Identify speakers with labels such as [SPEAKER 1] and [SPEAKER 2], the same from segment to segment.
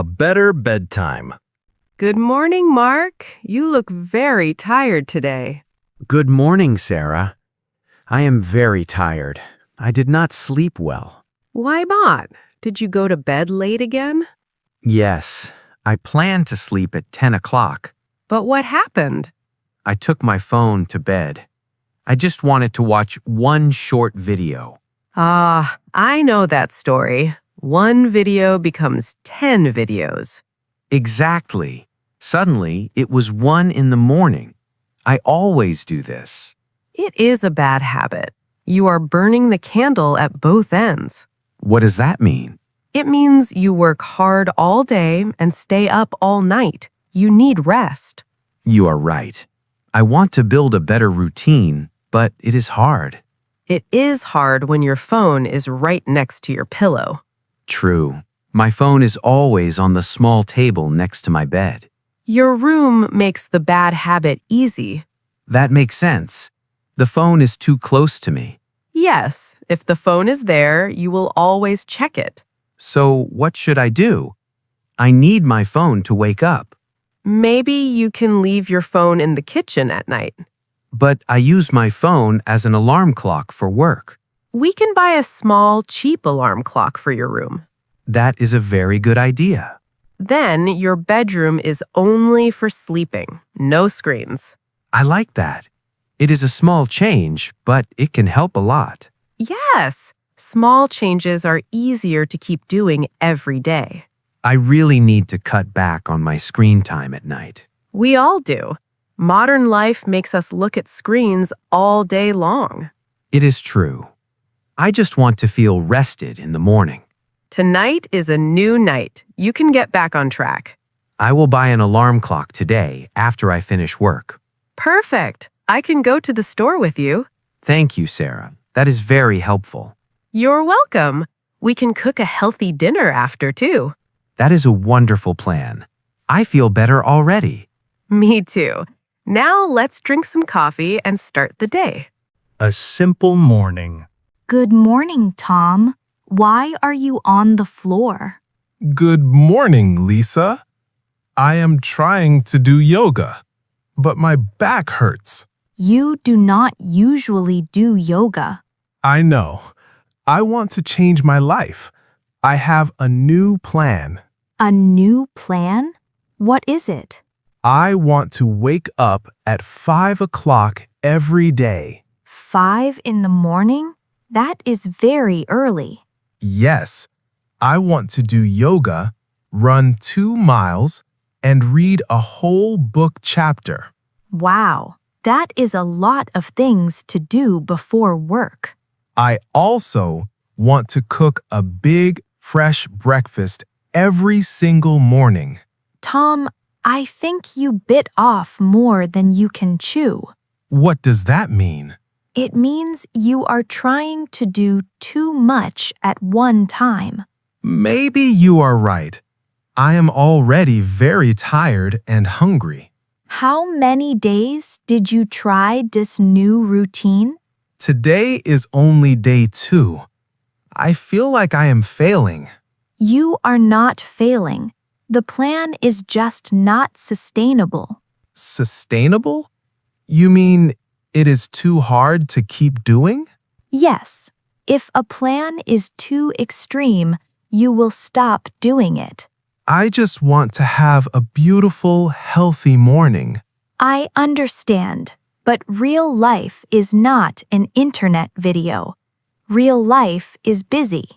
[SPEAKER 1] A better bedtime.
[SPEAKER 2] Good morning, Mark. You look very tired today.
[SPEAKER 3] Good morning, Sarah. I am very tired. I did not sleep well.
[SPEAKER 2] Why not? Did you go to bed late again?
[SPEAKER 3] Yes, I planned to sleep at 10 o'clock.
[SPEAKER 2] But what happened?
[SPEAKER 3] I took my phone to bed. I just wanted to watch one short video.
[SPEAKER 2] Ah, I know that story. One video becomes 10 videos.
[SPEAKER 3] Exactly. Suddenly, it was 1 in the morning. I always do this.
[SPEAKER 2] It is a bad habit. You are burning the candle at both ends.
[SPEAKER 3] What does that mean?
[SPEAKER 2] It means you work hard all day and stay up all night. You need rest.
[SPEAKER 3] You are right. I want to build a better routine, but it is hard.
[SPEAKER 2] It is hard when your phone is right next to your pillow.
[SPEAKER 3] True. My phone is always on the small table next to my bed.
[SPEAKER 2] Your room makes the bad habit easy.
[SPEAKER 3] That makes sense. The phone is too close to me.
[SPEAKER 2] Yes, if the phone is there, you will always check it.
[SPEAKER 3] So what should I do? I need my phone to wake up.
[SPEAKER 2] Maybe you can leave your phone in the kitchen at night.
[SPEAKER 3] But I use my phone as an alarm clock for work.
[SPEAKER 2] We can buy a small, cheap alarm clock for your room.
[SPEAKER 3] That is a very good idea.
[SPEAKER 2] Then your bedroom is only for sleeping, no screens.
[SPEAKER 3] I like that. It is a small change, but it can help a lot.
[SPEAKER 2] Yes, small changes are easier to keep doing every day.
[SPEAKER 3] I really need to cut back on my screen time at night.
[SPEAKER 2] We all do. Modern life makes us look at screens all day long.
[SPEAKER 3] It is true. I just want to feel rested in the morning.
[SPEAKER 2] Tonight is a new night. You can get back on track.
[SPEAKER 3] I will buy an alarm clock today after I finish work.
[SPEAKER 2] Perfect. I can go to the store with you.
[SPEAKER 3] Thank you, Sarah. That is very helpful.
[SPEAKER 2] You're welcome. We can cook a healthy dinner after, too.
[SPEAKER 3] That is a wonderful plan. I feel better already.
[SPEAKER 2] Me too. Now let's drink some coffee and start the day.
[SPEAKER 1] A simple morning.
[SPEAKER 4] Good morning, Tom. Why are you on the floor?
[SPEAKER 5] Good morning, Lisa. I am trying to do yoga, but my back hurts.
[SPEAKER 4] You do not usually do yoga.
[SPEAKER 5] I know. I want to change my life. I have a new plan.
[SPEAKER 4] A new plan? What is it?
[SPEAKER 5] I want to wake up at 5 o'clock every day.
[SPEAKER 4] 5 in the morning? That is very early.
[SPEAKER 5] Yes, I want to do yoga, run 2 miles, and read a whole book chapter.
[SPEAKER 4] Wow, that is a lot of things to do before work.
[SPEAKER 5] I also want to cook a big, fresh breakfast every single morning.
[SPEAKER 4] Tom, I think you bit off more than you can chew.
[SPEAKER 5] What does that mean?
[SPEAKER 4] It means you are trying to do too much at one time.
[SPEAKER 5] Maybe you are right. I am already very tired and hungry.
[SPEAKER 4] How many days did you try this new routine?
[SPEAKER 5] Today is only day 2. I feel like I am failing.
[SPEAKER 4] You are not failing. The plan is just not sustainable.
[SPEAKER 5] Sustainable? You mean it is too hard to keep doing?
[SPEAKER 4] Yes, if a plan is too extreme, you will stop doing it.
[SPEAKER 5] I just want to have a beautiful, healthy morning.
[SPEAKER 4] I understand, but real life is not an internet video. Real life is busy.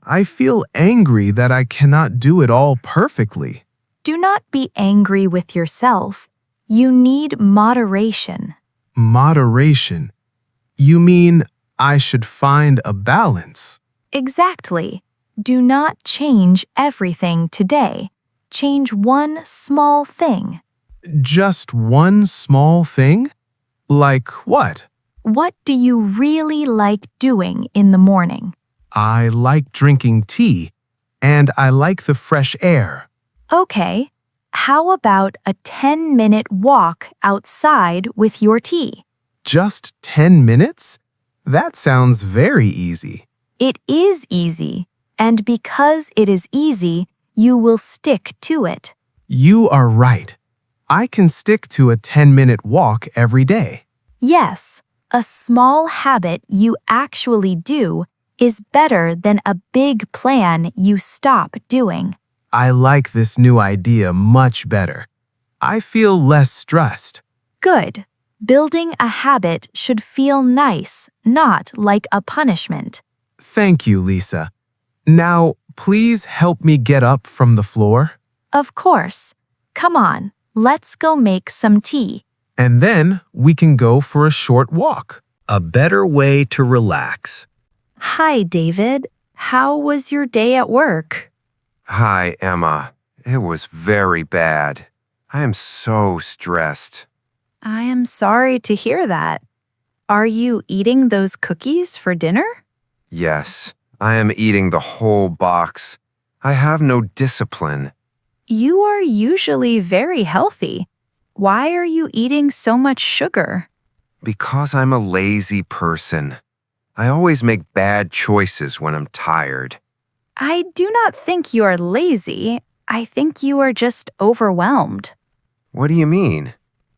[SPEAKER 5] I feel angry that I cannot do it all perfectly.
[SPEAKER 4] Do not be angry with yourself. You need moderation.
[SPEAKER 5] Moderation? You mean I should find a balance?
[SPEAKER 4] Exactly. Do not change everything today. Change one small thing.
[SPEAKER 5] Just one small thing? Like what?
[SPEAKER 4] What do you really like doing in the morning?
[SPEAKER 5] I like drinking tea, and I like the fresh air.
[SPEAKER 4] Okay, how about a 10-minute walk outside with your tea?
[SPEAKER 5] Just 10 minutes? That sounds very easy.
[SPEAKER 4] It is easy, and because it is easy, you will stick to it.
[SPEAKER 5] You are right. I can stick to a 10-minute walk every day.
[SPEAKER 4] Yes, a small habit you actually do is better than a big plan you stop doing.
[SPEAKER 5] I like this new idea much better. I feel less stressed.
[SPEAKER 4] Good. Building a habit should feel nice, not like a punishment.
[SPEAKER 5] Thank you, Lisa. Now, please help me get up from the floor.
[SPEAKER 4] Of course. Come on, let's go make some tea.
[SPEAKER 5] And then we can go for a short walk.
[SPEAKER 1] A better way to relax.
[SPEAKER 4] Hi, David. How was your day at work?
[SPEAKER 3] Hi, Emma. It was very bad. I am so stressed.
[SPEAKER 4] I am sorry to hear that. Are you eating those cookies for dinner?
[SPEAKER 3] Yes, I am eating the whole box. I have no discipline.
[SPEAKER 4] You are usually very healthy. Why are you eating so much sugar?
[SPEAKER 3] Because I'm a lazy person. I always make bad choices when I'm tired.
[SPEAKER 4] I do not think you are lazy. I think you are just overwhelmed.
[SPEAKER 3] What do you mean?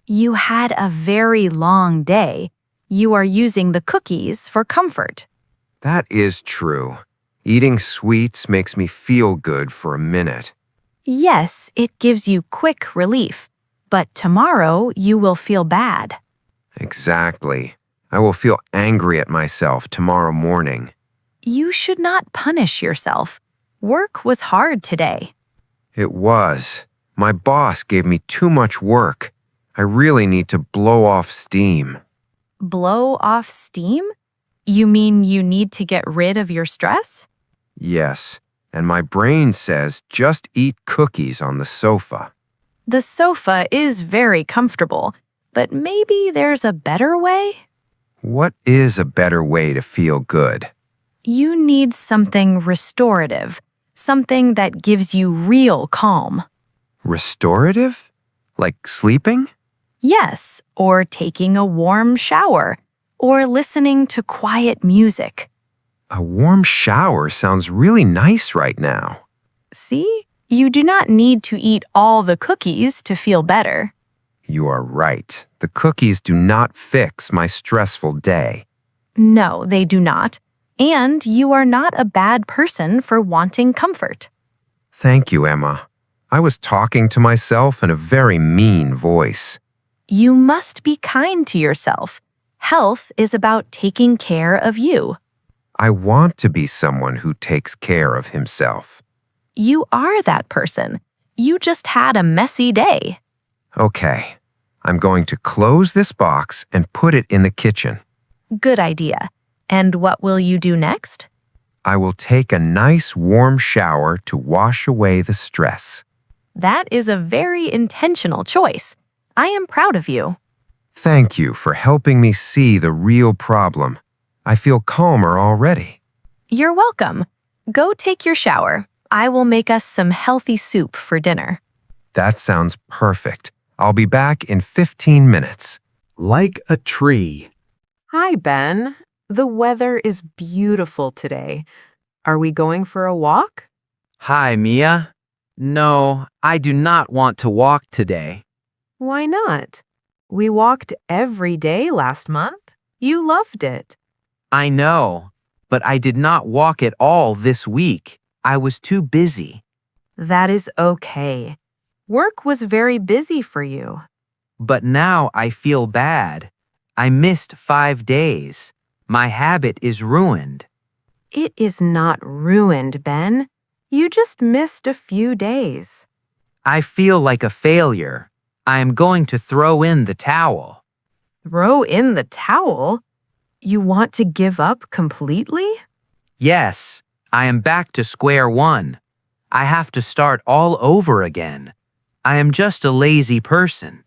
[SPEAKER 4] You had a very long day. You are using the cookies for comfort.
[SPEAKER 3] That is true. Eating sweets makes me feel good for a minute.
[SPEAKER 4] Yes, it gives you quick relief, but tomorrow you will feel bad.
[SPEAKER 3] Exactly. I will feel angry at myself tomorrow morning.
[SPEAKER 4] You should not punish yourself. Work was hard today.
[SPEAKER 3] It was. My boss gave me too much work. I really need to blow off steam.
[SPEAKER 4] Blow off steam? You mean you need to get rid of your stress?
[SPEAKER 3] Yes, and my brain says just eat cookies on the sofa.
[SPEAKER 4] The sofa is very comfortable, but maybe there's a better way?
[SPEAKER 3] What is a better way to feel good?
[SPEAKER 4] You need something restorative, something that gives you real calm.
[SPEAKER 3] Restorative? Like sleeping?
[SPEAKER 4] Yes, or taking a warm shower, or listening to quiet music.
[SPEAKER 3] A warm shower sounds really nice right now.
[SPEAKER 4] See, you do not need to eat all the cookies to feel better.
[SPEAKER 3] You are right. The cookies do not fix my stressful day.
[SPEAKER 4] No, they do not. And you are not a bad person for wanting comfort.
[SPEAKER 3] Thank you, Emma. I was talking to myself in a very mean voice.
[SPEAKER 4] You must be kind to yourself. Health is about taking care of you.
[SPEAKER 3] I want to be someone who takes care of himself.
[SPEAKER 4] You are that person. You just had a messy day.
[SPEAKER 3] Okay, I'm going to close this box and put it in the kitchen.
[SPEAKER 4] Good idea. And what will you do next?
[SPEAKER 3] I will take a nice warm shower to wash away the stress.
[SPEAKER 4] That is a very intentional choice. I am proud of you.
[SPEAKER 3] Thank you for helping me see the real problem. I feel calmer already.
[SPEAKER 4] You're welcome. Go take your shower. I will make us some healthy soup for dinner.
[SPEAKER 3] That sounds perfect. I'll be back in 15 minutes.
[SPEAKER 1] Like a tree.
[SPEAKER 2] Hi, Ben. The weather is beautiful today. Are we going for a walk?
[SPEAKER 6] Hi, Mia. No, I do not want to walk today.
[SPEAKER 2] Why not? We walked every day last month. You loved it.
[SPEAKER 6] I know, but I did not walk at all this week. I was too busy.
[SPEAKER 2] That is okay. Work was very busy for you.
[SPEAKER 6] But now I feel bad. I missed 5 days. My habit is ruined.
[SPEAKER 2] It is not ruined, Ben. You just missed a few days.
[SPEAKER 6] I feel like a failure. I am going to throw in the towel.
[SPEAKER 2] Throw in the towel? You want to give up completely?
[SPEAKER 6] Yes, I am back to square one. I have to start all over again. I am just a lazy person.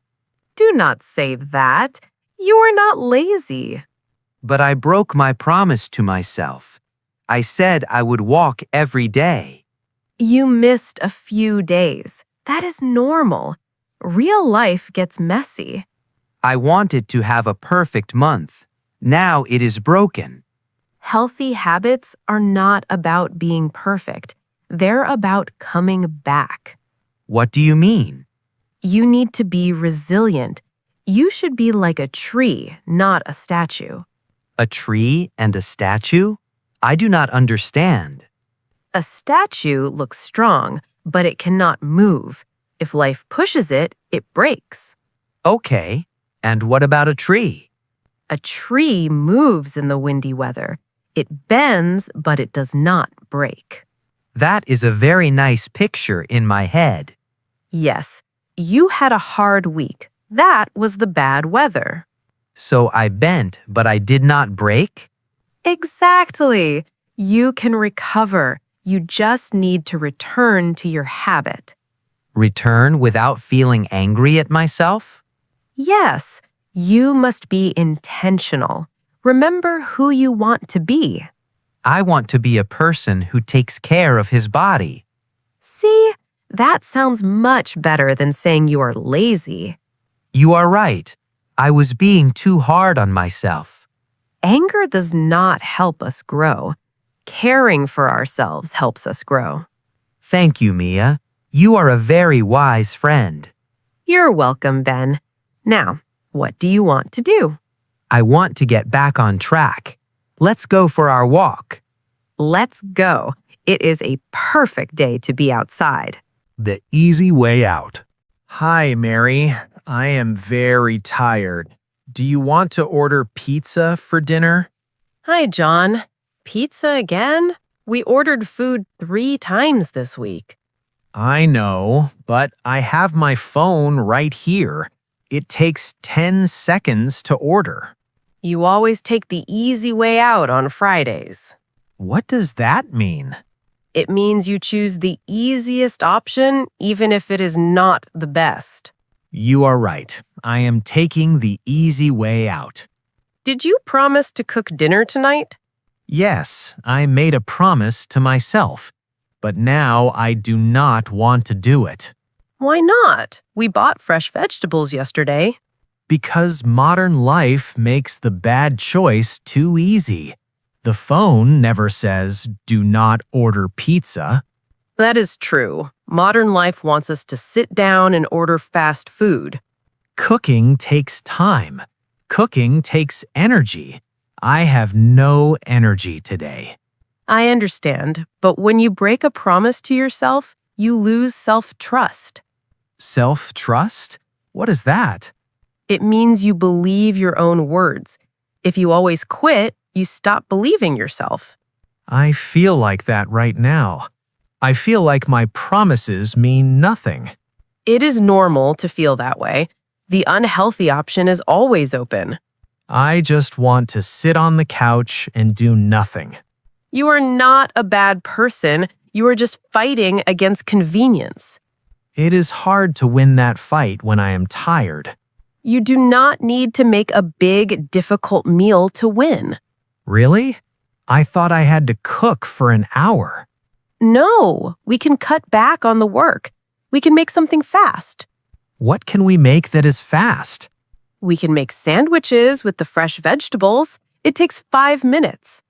[SPEAKER 2] Do not say that. You are not lazy.
[SPEAKER 6] But I broke my promise to myself. I said I would walk every day.
[SPEAKER 2] You missed a few days. That is normal. Real life gets messy.
[SPEAKER 6] I wanted to have a perfect month. Now it is broken.
[SPEAKER 2] Healthy habits are not about being perfect. They're about coming back.
[SPEAKER 6] What do you mean?
[SPEAKER 2] You need to be resilient. You should be like a tree, not a statue.
[SPEAKER 6] A tree and a statue? I do not understand.
[SPEAKER 2] A statue looks strong, but it cannot move. If life pushes it, it breaks.
[SPEAKER 6] Okay, and what about a tree?
[SPEAKER 2] A tree moves in the windy weather. It bends, but it does not break.
[SPEAKER 6] That is a very nice picture in my head.
[SPEAKER 2] Yes, you had a hard week. That was the bad weather.
[SPEAKER 6] So I bent, but I did not break?
[SPEAKER 2] Exactly. You can recover. You just need to return to your habit.
[SPEAKER 6] Return without feeling angry at myself?
[SPEAKER 2] Yes, you must be intentional. Remember who you want to be.
[SPEAKER 6] I want to be a person who takes care of his body.
[SPEAKER 2] See, that sounds much better than saying you are lazy.
[SPEAKER 6] You are right. I was being too hard on myself.
[SPEAKER 2] Anger does not help us grow. Caring for ourselves helps us grow.
[SPEAKER 6] Thank you, Mia. You are a very wise friend.
[SPEAKER 2] You're welcome, Ben. Now, what do you want to do?
[SPEAKER 6] I want to get back on track. Let's go for our walk.
[SPEAKER 2] Let's go. It is a perfect day to be outside.
[SPEAKER 1] The easy way out. Hi, Mary. I am very tired. Do you want to order pizza for dinner?
[SPEAKER 2] Hi, John. Pizza again? We ordered food 3 times this week.
[SPEAKER 1] I know, but I have my phone right here. It takes 10 seconds to order.
[SPEAKER 2] You always take the easy way out on Fridays.
[SPEAKER 1] What does that mean?
[SPEAKER 2] It means you choose the easiest option, even if it is not the best.
[SPEAKER 1] You are right. I am taking the easy way out.
[SPEAKER 2] Did you promise to cook dinner tonight?
[SPEAKER 1] Yes, I made a promise to myself, but now I do not want to do it.
[SPEAKER 2] Why not? We bought fresh vegetables yesterday.
[SPEAKER 1] Because modern life makes the bad choice too easy. The phone never says, "Do not order pizza."
[SPEAKER 2] That is true. Modern life wants us to sit down and order fast food.
[SPEAKER 1] Cooking takes time. Cooking takes energy. I have no energy today.
[SPEAKER 2] I understand, but when you break a promise to yourself, you lose self-trust.
[SPEAKER 1] Self-trust? What is that?
[SPEAKER 2] It means you believe your own words. If you always quit, you stop believing yourself.
[SPEAKER 1] I feel like that right now. I feel like my promises mean nothing.
[SPEAKER 2] It is normal to feel that way. The unhealthy option is always open.
[SPEAKER 1] I just want to sit on the couch and do nothing.
[SPEAKER 2] You are not a bad person. You are just fighting against convenience.
[SPEAKER 1] It is hard to win that fight when I am tired.
[SPEAKER 2] You do not need to make a big, difficult meal to win.
[SPEAKER 1] Really? I thought I had to cook for an hour.
[SPEAKER 2] No, we can cut back on the work. We can make something fast.
[SPEAKER 1] What can we make that is fast?
[SPEAKER 2] We can make sandwiches with the fresh vegetables. It takes 5 minutes.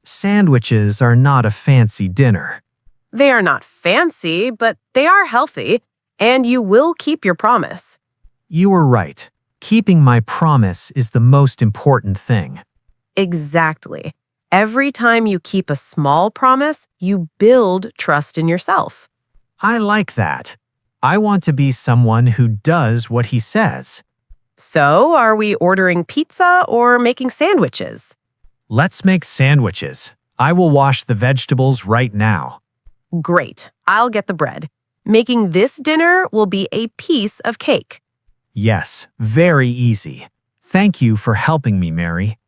[SPEAKER 1] Sandwiches are not a fancy dinner.
[SPEAKER 2] They are not fancy, but they are healthy, and you will keep your promise.
[SPEAKER 1] You were right. Keeping my promise is the most important thing.
[SPEAKER 2] Exactly. Every time you keep a small promise, you build trust in yourself.
[SPEAKER 1] I like that. I want to be someone who does what he says.
[SPEAKER 2] So, are we ordering pizza or making sandwiches?
[SPEAKER 1] Let's make sandwiches. I will wash the vegetables right now.
[SPEAKER 2] Great. I'll get the bread. Making this dinner will be a piece of cake.
[SPEAKER 1] Yes, very easy. Thank you for helping me, Mary.